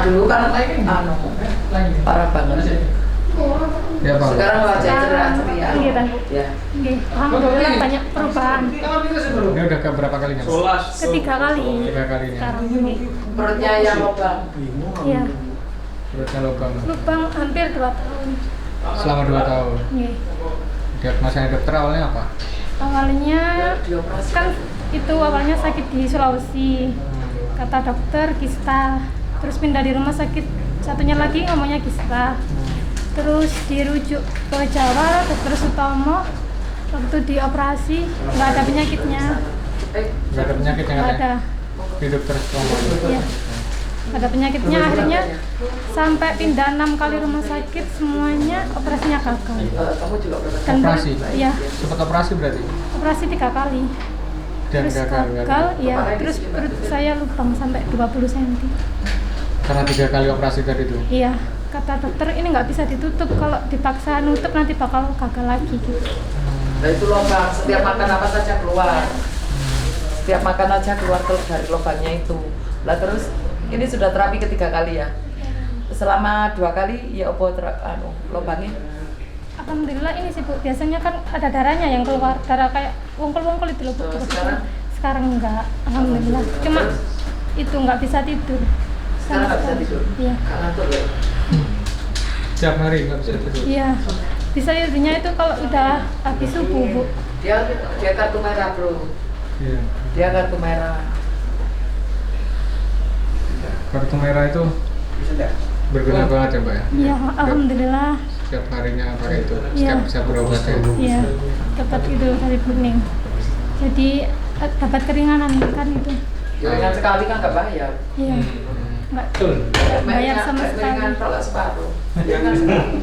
dulu kan parah banget. Ya, Pak. Sekarang wajah ceria. Iya, Bang. Ya. Nggih, alhamdulillah banyak perubahan. Ini udah ke berapa kalinya? Ketiga kali. Tiga kalinya. Sekarang ini. Perutnya yang lubang. Iya. Perutnya lubang. Lubang hampir 2 tahun. Selama 2 tahun. Nggih. Diagnosanya dokter awalnya apa? Awalnya Dioperasi. kan itu awalnya sakit di Sulawesi. Kata dokter kista. Terus pindah di rumah sakit satunya lagi ngomongnya kista. Terus dirujuk ke Jawa, Dokter Sutomo. Waktu dioperasi nggak ada penyakitnya. Nggak ada penyakitnya Nggak katanya? ada. Di dokter Sutomo. Iya. Nggak ada penyakitnya, akhirnya sampai pindah 6 kali rumah sakit semuanya operasinya gagal. Kamu juga Dan Operasi? Iya, Sempat operasi berarti? operasi 3 kali. Dan Terus gagal. gagal, ya. Terus perut saya lubang sampai 20 cm. Karena 3 kali operasi tadi itu? Iya, kata dokter ini nggak bisa ditutup, kalau dipaksa nutup nanti bakal gagal lagi gitu. Nah itu lubang, setiap makan apa saja keluar. Setiap makan aja keluar dari lubangnya itu. Lah terus ini sudah terapi ketiga kali ya. Selama 2 kali ya opo lubangnya. Alhamdulillah ini sih Bu, biasanya kan ada darahnya yang keluar, darah kayak wongkol-wongkol itu loh Bu. Sekarang enggak, alhamdulillah. Cuma itu nggak bisa tidur. Sekarang nggak bisa tidur. Iya. Karena tuh ya. Setiap hari nggak bisa tidur? Iya. Bisa tidurnya itu kalau udah habis subuh Bu. Dia kartu merah bro. Iya. Dia kartu merah. Kartu merah itu berguna banget ya Mbak ya? Iya, alhamdulillah. Setiap harinya pakai itu, Iya. setiap bisa berobat ya? Iya, dapat itu dari kuning. Jadi dapat keringanan kan itu. Ringan sekali kan nggak bayar. Iya. Nggak bayar sama sekali. Ringan kalau separuh.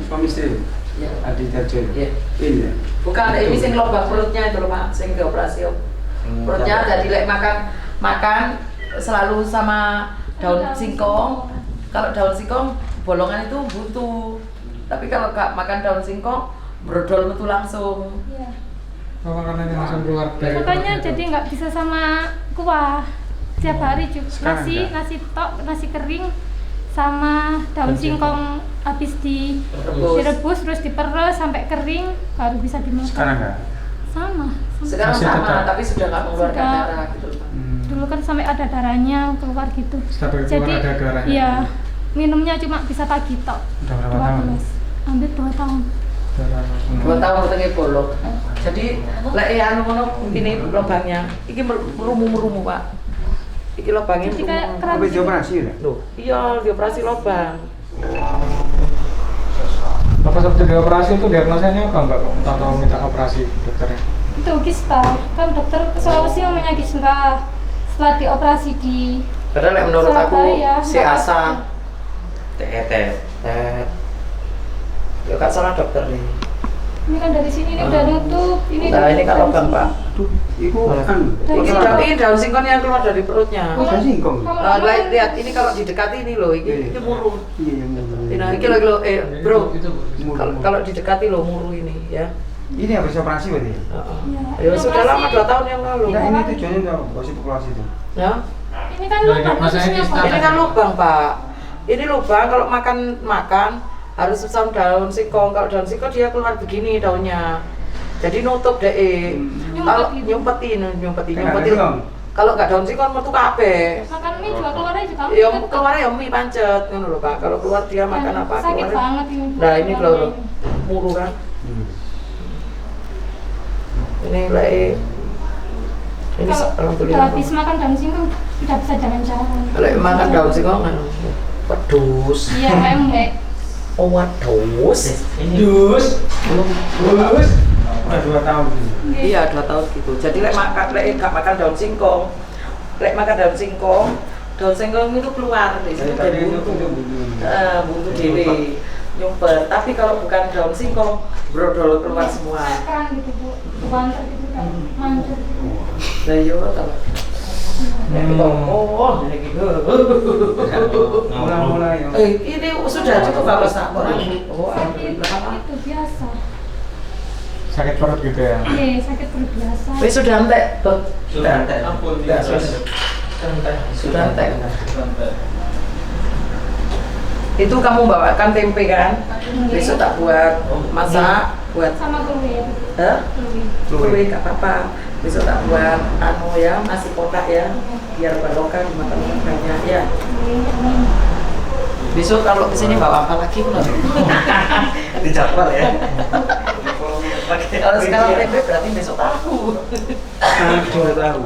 Suami istri, Ya. Adi Darjo. Iya. Iya. Bukan ini sing lubang perutnya itu loh Pak, sing dioperasi. Perutnya jadi lek makan selalu sama daun singkong. Kalau daun singkong bolongan itu butuh. Tapi kalau nggak makan daun singkong brodol metu langsung. Iya. Oh, makanannya langsung keluar dari Makanya perutnya jadi itu? nggak bisa sama kuah. Setiap hari juga Sekarang nasi, enggak? nasi tok, nasi kering sama daun singkong habis direbus terus diperes sampai kering baru bisa dimakan. Sekarang enggak? Sama. Sekarang Masih sama, tetap. tapi sudah nggak mengeluarkan Sudah. darah gitu loh Pak. Dulu kan sampai ada darahnya keluar gitu. Sampai keluar ada darahnya? Iya, minumnya cuma bisa pagi tok. Udah berapa tahun? 12. Hampir 2 tahun. 2 tahun utengi bolong. Jadi lek anu ngono ini lubangnya. Iki merumu Pak. Iki lubangnya Jadi kayak merumu. keram Habis gitu. dioperasi ya? Loh, iya dioperasi lubang. Apa waktu dioperasi itu diagnosanya apa Mbak? Atau minta operasi dokternya? Itu kista. Kan dokter Sulawesi ngomongnya kista. Setelah dioperasi di Padahal lek menurut aku Surabaya, si nggak Asa Tet. ya kan salah dokter nih. ini kan dari sini ini udah nutup. Ini Nah ini kalau bang Pak. Tuh, itu kan. Ini tapi daun singkong yang keluar dari perutnya. Ada singkong. Nah, lihat ini kalau didekati ini loh, ini muru. Iya, yang Nah, ini lo bro, Muru. kalau didekati lo muru ini ya. Ini habis operasi berarti? Ya sudah lama 2 tahun yang lalu. Nah, ini tujuannya untuk apa? Operasi populasi itu. Ya, Ini kan Nah, lubang masanya harusnya kista. Pak. ini kan lubang Pak. Ini lubang kalau makan harus sama daun singkong. Kalau daun singkong dia keluar begini daunnya. Jadi nutup deh. Kalau nyumpetin. Kalau nggak daun singkong metu kabeh. Makan mie juga keluarnya juga Ya mie. keluar ya mie pancet ngono lho Pak. Kalau keluar dia makan apa? Sakit keluarnya- banget ini. Nah, ini kalau muru kan. Ini lek ini Kalau udah alhamdulillah. habis makan daun singkong tidak bisa jalan-jalan. Kalau makan daun singkong kan pedus. Iya, lembek. Oh, wadus. Dus. Udah 2 tahun. Iya, 2 tahun gitu. Jadi lek gak makan daun singkong. Lek makan daun singkong itu keluar di situ Tadi dari itu buntu. buntu. Buntu dewe nyumpet. Tapi kalau bukan daun singkong, brodol keluar semua. Keran gitu Bu, banter gitu kan, mancur gitu. Nah, iya kalau Mulai-mulai ya. ini sudah cukup bagus tak orang. Oh, Sakit alhamdulillah. itu biasa. Sakit perut gitu ya? Iya, sakit perut biasa. Wis sudah entek, Dok. Sudah entek. Enggak, sudah entek. Itu kamu bawakan tempe kan? Besok tak buat masak, buat Sama keluar. kue gak apa-apa. Besok tak buat ya, nasi kotak ya, biar barokah dimakan banyak ya. Besok kalau kesini bawa apa lagi pun? Dijadwal ya. Kalau sekarang tempe berarti besok tahu. Tahu.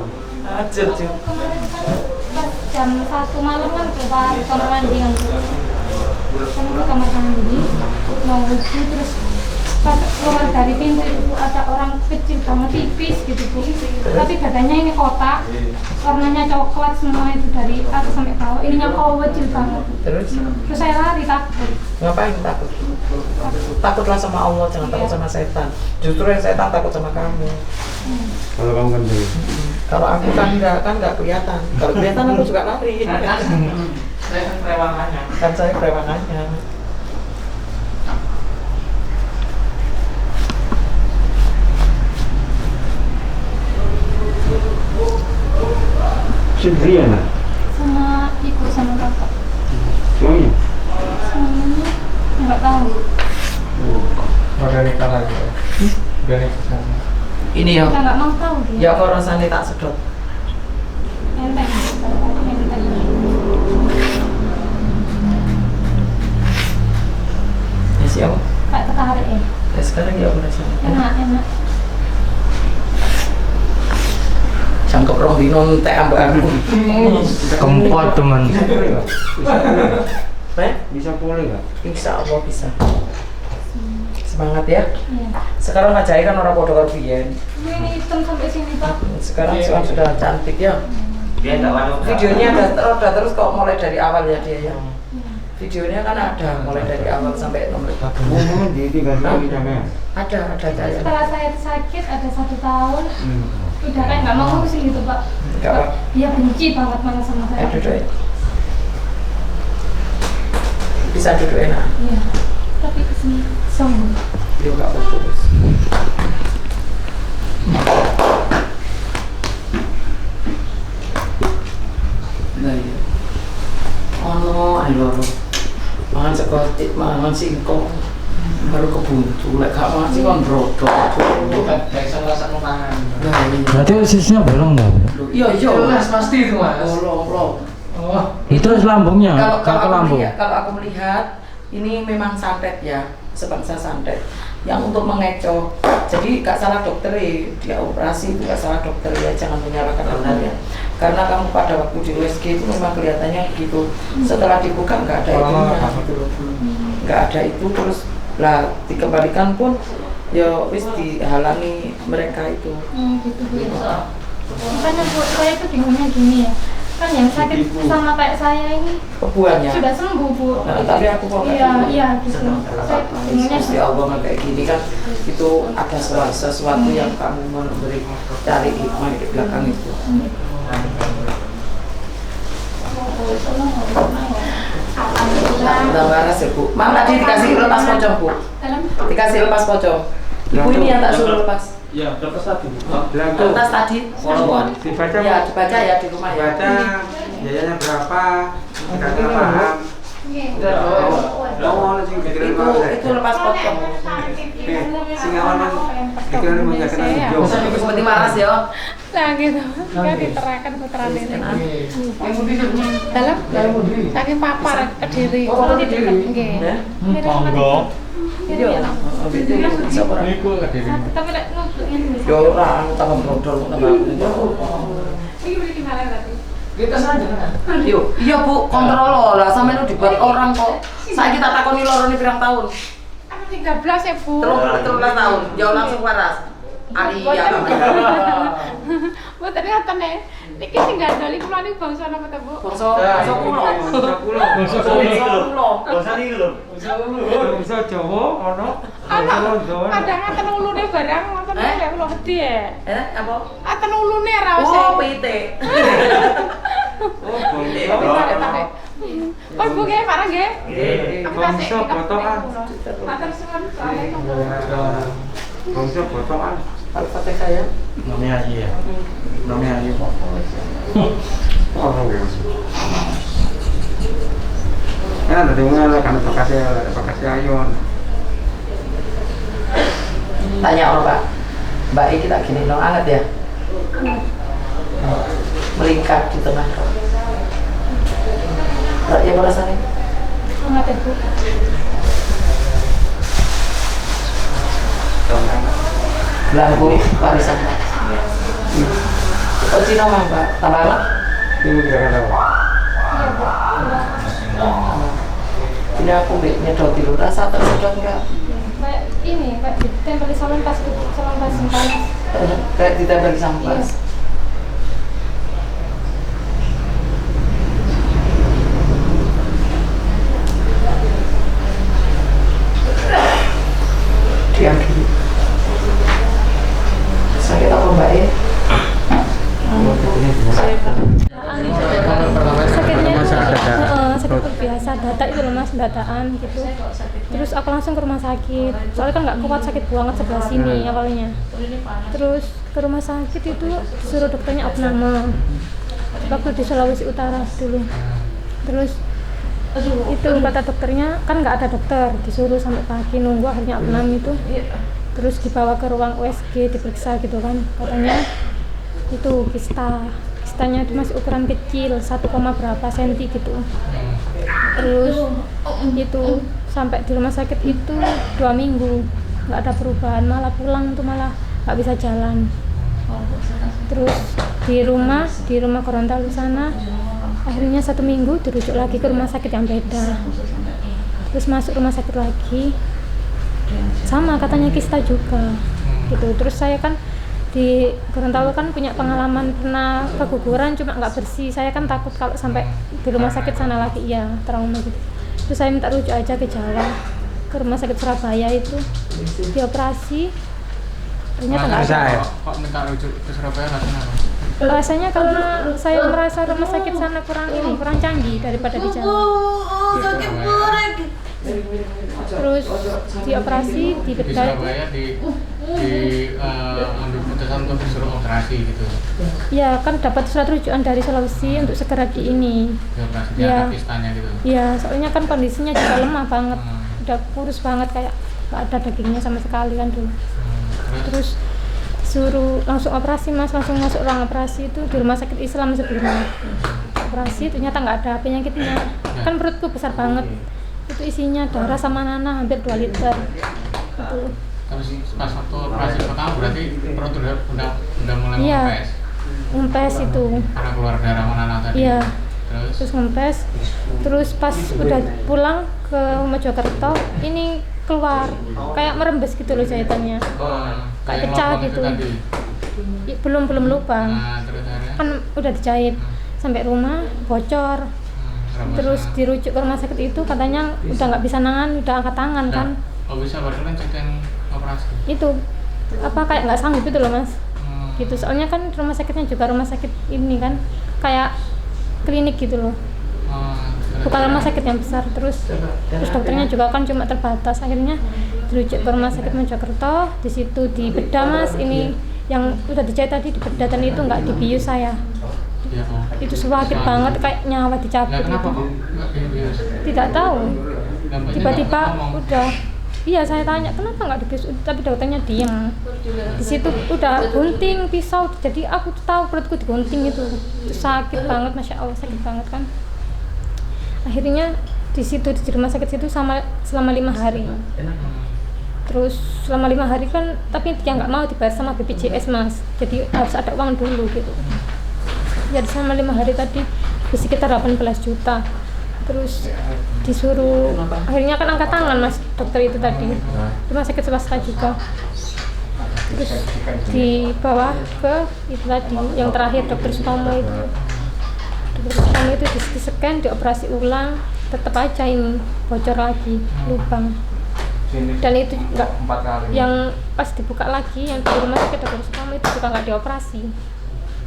Ajar. Kemarin kan pas jam 1 malam kan keluar kamar mandi kan. Kan ke kamar mandi mau wudhu terus pas keluar dari pintu itu ada orang kecil banget tipis gitu Bu. Tapi badannya ini kotak, warnanya coklat semua itu dari atas sampai bawah. Ininya kecil banget. Terus Terus saya lari takut. ngapain takut? Takutlah sama Allah, jangan takut sama setan. Justru yang setan takut sama kamu. Kalau kamu kan dulu. Kalau aku kan nggak kelihatan. Kalau kelihatan aku juga lari. Saya kan perewangannya. Kan saya perewangannya. Sendirian lah. Sama ibu sama kakak. Suaminya? Semuanya nggak tahu. Udah nikah lagi. Udah nikah sama. Ini ya. Kita nggak mau tahu dia. Ya kok rasanya tak sedot. Enteng. Enteng. Ya siapa? Kayak tertarik ya. Ya sekarang ya aku rasanya. Enak. Cangkep roh dino teh ambak aku. Kempot teman. Bisa pulih nggak? Insya Allah bisa. Semangat ya. Iya. Sekarang ngajai kan orang podo karo biyen. Ini hitam sampai sini Pak. Sekarang sudah cantik ya. Dia enggak mau. Videonya ada terus kok mulai dari awal ya dia ya. Videonya kan ada mulai dari awal sampai nomor. Ngomong di 3 kali sampai. Ada saya. Setelah saya sakit ada 1 tahun. Udah kayak nggak mau ngurusin gitu Pak. Enggak apa. Dia benci banget malah sama saya. Duduk ya. Bisa duduk enak. Iya. Tapi kesini sombong. Dia enggak fokus. Nah iya. Ono ayo mangan sekotik, mangan singkong. Baru kebuntu, lek gak mangan sih kon rodok. Kayak rasa mangan. Nah iya. Berarti sisnya bolong nggak? Iya. Jelas pasti itu Mas. Bolong. Oh. Itu lambungnya, Kalau ke lambung. aku melihat ini memang santet ya, sebangsa santet yang untuk mengecoh. Jadi gak salah dokter dia operasi itu gak salah dokter ya, jangan menyalahkan dokter ya. Karena kamu pada waktu di USG itu memang kelihatannya gitu. Setelah dibuka nggak ada itunya, nggak ada itu terus lah dikembalikan pun ya wis dihalangi mereka itu. Gitu Bu. Makanya Bu, saya itu bingungnya gini ya. Kan yang sakit sama kayak saya ini Kebuannya. sudah sembuh Bu. Nah, tapi aku kok Iya gitu. Saya itu bingungnya Gusti Allah kan kayak gini kan itu ada sesuatu yang kamu memberi cari hikmah di belakang itu. Nah, waras ya Bu. Mam tadi dikasih lepas pocong Bu. Dikasih lepas pocong. Ibu ini yang tak suruh lepas. Ya, kertas tadi. Kertas tadi. Dibaca, Ya dibaca ya di rumah ya. Baca biayanya berapa, dikasih paham. Itu lepas pocong. Seperti maras ya. Nah gitu. Kan diterangkan putra ini. Dalam saking papar kediri. Oh, kediri. Nggih. Monggo. Iya. Bisa ora. Tapi lek nutupnya Ya ora tambah brodol tambah. Iki beli di mana berarti? Kita saja kan. Yuk, iya Bu, kontrol lah sampe lu dibuat orang kok. Saya kita takoni lorone pirang tahun. Aku 13 ya Bu. Terus tahun. Ya langsung waras. Arya namanya. Bu tadi katanya niki sing gandoli kula niku bangsa napa ta Bu? Bangsa kulo. Bangsa kulo. Bosan iki lho. Bisa Jawa, ono. Kadang ngaten ulune barang ngoten lek kula wedi ya. Apa? Aten ulune ra Oh, pite. Oh, Bu nggih, parah nggih. Bangsa botokan. Matur suwun, Assalamualaikum. Bangsa botokan. Al-Fatihah ya. Namanya iya. Namanya ini sana tadi mulai kan Bekasi Ayon. Tanya orang Pak, Mbak ini kita gini dong, anget ya? Melingkar di tengah. Ya rasanya? Hangat ya Bu. Belangku warisan Pak. Oh Cina mah Pak, tambah apa? Ini tidak ada. Iya Bu. Ini aku nyedot dulu, rasa tersedot enggak? Kayak ini, kayak ditempel di salon pas panas. Kayak ditempel di sampas. Diam dulu. Sakit apa Mbak ya? Sakitnya sakit biasa, data itu loh Mas, dataan gitu. Terus aku langsung ke rumah sakit, soalnya kan nggak kuat, sakit banget sebelah sini awalnya. Terus ke rumah sakit itu disuruh dokternya opname waktu di Sulawesi Utara dulu. Terus itu kata dokternya kan nggak ada dokter, disuruh sampai pagi nunggu, akhirnya opname itu. Terus dibawa ke ruang USG diperiksa gitu kan, katanya itu kistanya itu masih ukuran kecil, 1, berapa senti gitu. Terus itu sampai di rumah sakit itu 2 minggu nggak ada perubahan, malah pulang tuh malah nggak bisa jalan. Terus di rumah Gorontalo sana akhirnya 1 minggu dirujuk lagi ke rumah sakit yang beda. Terus masuk rumah sakit lagi, sama katanya kista juga gitu. Terus saya kan di Gorontalo kan punya pengalaman pernah keguguran cuma nggak bersih. Saya kan takut kalau sampai di rumah sakit sana lagi trauma gitu. Terus saya minta rujuk aja ke Jawa, ke rumah sakit Surabaya itu, dioperasi. Ternyata nggak ada. Kok minta rujuk ke Surabaya kenapa? Rasanya karena saya merasa rumah sakit sana kurang canggih daripada di Jawa. Terus dioperasi, dibedah. Di Surabaya ambil putusan untuk disuruh operasi gitu. Ya kan dapat surat rujukan dari Sulawesi untuk segera di ini. Dioperasi Ya. di kistanya gitu. Iya, soalnya kan kondisinya juga lemah banget, udah kurus banget, kayak nggak ada dagingnya sama sekali kan dulu. Terus suruh langsung operasi Mas, langsung masuk ruang operasi itu di rumah sakit Islam sebelumnya. Operasi ternyata nggak ada penyakitnya. Kan perutku besar banget, itu isinya darah sama nanah hampir 2 liter. Itu. Terus pas waktu operasi pertama berarti perut udah mulai Iya. ngempes Ngempes itu. karena keluar darah menanah tadi. Iya. Terus Terus ngempes. Terus pas udah pulang ke Mojokerto, ini keluar kayak merembes gitu loh jahitannya. Kayak pecah lubang gitu. itu tadi. Belum lubang. Nah, terus akhirnya Kan udah dijahit sampai rumah bocor. Terus rebusnya. dirujuk ke rumah sakit itu katanya udah nggak bisa nangan, udah angkat tangan kan. Oh bisa baru kan ceritanya operasi. Itu apa kayak nggak sanggup itu loh Mas. Hmm. Gitu soalnya kan rumah sakitnya juga rumah sakit ini kan kayak klinik gitu loh. Bukan rumah sakit yang besar. Terus dokternya juga kan cuma terbatas. Akhirnya dirujuk ke rumah sakit Mojokerto, di situ dibedah Mas, ini yang udah dijahit tadi dibedah dan itu nggak dibius saya. Ya, Itu sakit banget kayak nyawa Nah, dicabut kenapa itu. kok nggak dibius? Tidak tahu. Dampaknya Tiba-tiba nggak ngomong. udah. Iya saya tanya kenapa nggak dibius, tapi dokternya diem. Di situ udah gunting pisau, jadi aku tuh tahu perutku digunting itu sakit banget, masya Allah sakit banget kan. Akhirnya di situ di rumah sakit situ selama 5 hari. Terus selama 5 hari kan, tapi dia nggak mau dibayar sama BPJS Mas, jadi harus ada uang dulu gitu. Jadi selama 5 hari tadi sekitar 18 juta. Terus disuruh, akhirnya kan angkat tangan Mas dokter itu tadi, rumah sakit swasta juga. Terus dibawa ke itu tadi yang terakhir Dokter Sutomo itu. Dokter Sutomo itu di scan, dioperasi ulang, tetap aja ini bocor lagi lubang. Dan itu enggak, 4 kali. yang pas dibuka lagi yang di rumah sakit Dokter Sutomo itu juga nggak dioperasi.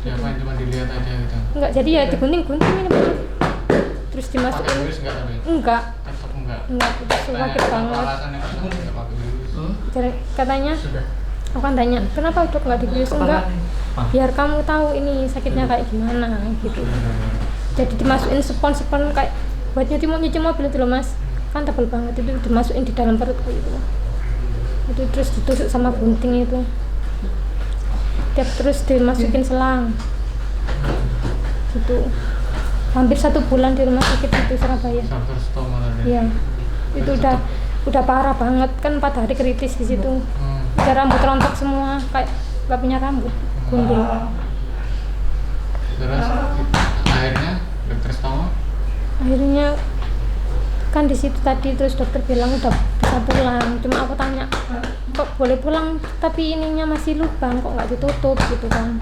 Siapa yang cuma dilihat aja gitu. Enggak, jadi ya digunting-gunting ini Pak. Terus Pakai dimasukin. virus enggak tapi? Enggak, Tetap enggak. itu sakit Apa banget. alasannya kenapa enggak pakai virus? Jadi katanya, aku kan tanya, kenapa dok nggak dibius? Enggak, biar kamu tahu ini sakitnya kayak gimana gitu. Jadi dimasukin spon kayak buat nyuci mobil itu loh mas, kan tebal banget, itu dimasukin di dalam perut gitu. Itu terus ditusuk sama gunting itu, terus dimasukin selang gitu. Hampir 1 bulan di rumah sakit itu Surabaya. Dokter stoma tadi. Iya, itu udah parah banget kan, 4 hari kritis di situ. Udah rambut rontok semua, kayak gak punya rambut, gundul. Terus akhirnya dokter stoma Akhirnya kan di situ tadi, terus dokter bilang udah bisa pulang. Cuma aku tanya, kok boleh pulang tapi ininya masih lubang, kok nggak ditutup gitu kan?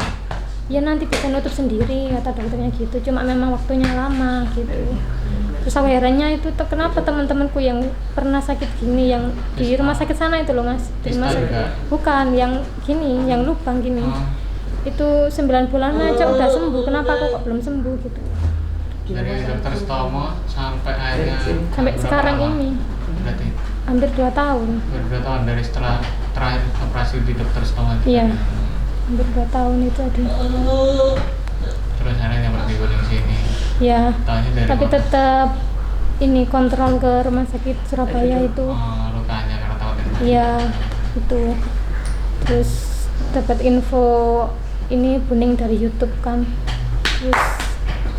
Ya nanti bisa nutup sendiri kata dokternya gitu, cuma memang waktunya lama gitu. Terus akhirnya itu kenapa teman-temanku yang pernah sakit gini, yang di rumah sakit sana itu loh mas, di rumah sakit, bukan yang gini, yang lubang gini, itu 9 bulan aja udah sembuh, kenapa aku kok belum sembuh gitu. dari dokter stoma sampai akhirnya Sampai sekarang lama? ini Berarti hampir 2 tahun. berapa tahun dari setelah terakhir operasi di dokter stoma itu? Iya, hampir 2 tahun itu tadi. Terus akhirnya pergi gunung sini. Ya, Tahunya dari tapi mana? tetap ini kontrol ke rumah sakit Surabaya itu. Lukanya karena takut infeksi. Iya, itu. Terus dapat info ini Buning dari YouTube kan. Terus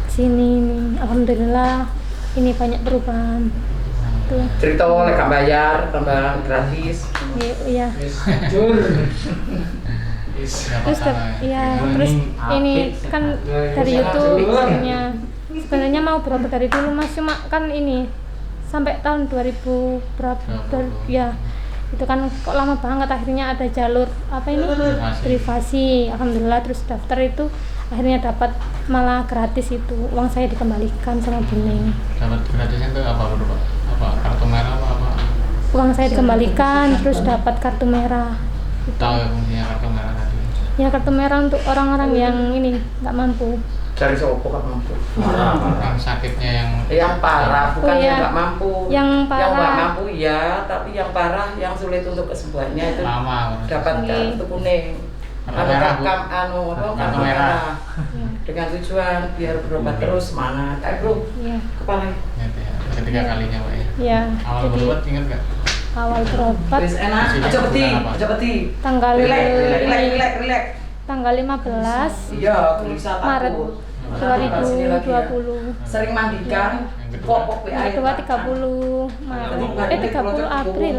sini nih, alhamdulillah ini banyak perubahan. Tuh. Cerita oleh gak bayar, tambah gratis. Iya. Jujur. Dapat Terus sana ya. iya, terus ini kan dari YouTube sebenarnya mau berobat dari dulu mas, cuma kan ini sampai tahun 2000 berapa ya, itu kan kok lama banget. Akhirnya ada jalur apa ini privasi, alhamdulillah. Terus daftar itu akhirnya dapat malah gratis, itu uang saya dikembalikan sama Buning. Dapat gratisnya itu apa dulu Pak? Apa kartu merah apa? Uang saya dikembalikan, terus dapat kartu merah. Tahu ya fungsinya kartu merah tadi? Ya kartu merah untuk orang-orang yang ini nggak mampu. Dari sopo kan mampu. Yang sakitnya Yang parah, bukan Oh, iya. yang nggak mampu. Yang Yang nggak parah. mampu ya, tapi yang parah, yang sulit untuk kesembuhannya itu lama. dapat Iya. kartu kuning. Kartu merah, Bu. Kartu Kartu merah. merah. Dengan tujuan biar berobat terus, semangat. Bro, Iya. kepala. Gitu ya. Ketiga kalinya Pak ya. Ya, Awal jadi berobat ingat nggak? awal berobat Wis enak, Masih aja peti, bukan apa? aja peti. tanggal Relax. tanggal 15 Iya, gelisah Maret takut. 2020. Sering mandikan, Yang kedua. pokok Yang kedua 30 Maret, 30 April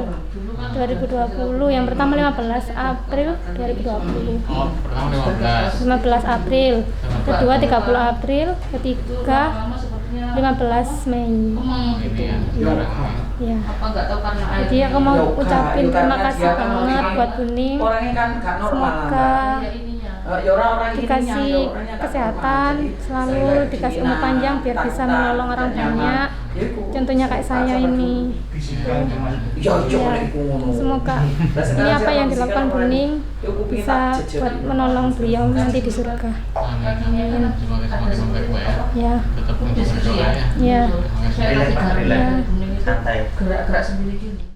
2020. Yang pertama 15 April 2020. Oh, pertama 15. 15 April, kedua 30 April, ketiga 15 Mei. Ini ya. Sekarang Ya. Apa nggak tahu karena air. Jadi aku mau Yoga, ucapin yoga terima kan kasih dia kan banget ini. buat Buning. Orangnya kan gak normal. Semoga Ya ininya. Ya orang ininya, dikasih ya orangnya gak kesehatan, normal. Jadi selalu sering dikasih umur kedinginan, panjang biar bisa tak-tak, menolong orang tidak nyaman. banyak. Ya, iku. Contohnya kayak saya ini. Ya, Ya, semoga ini apa yang dilakukan Buning bisa buat menolong beliau nanti di surga. Amin. Semoga membaik Pak ya. Ya, Tetap untuk berdoa ya. ya. Terima kasih. Saya kasih Relax. santai. Gerak-gerak sendiri gini.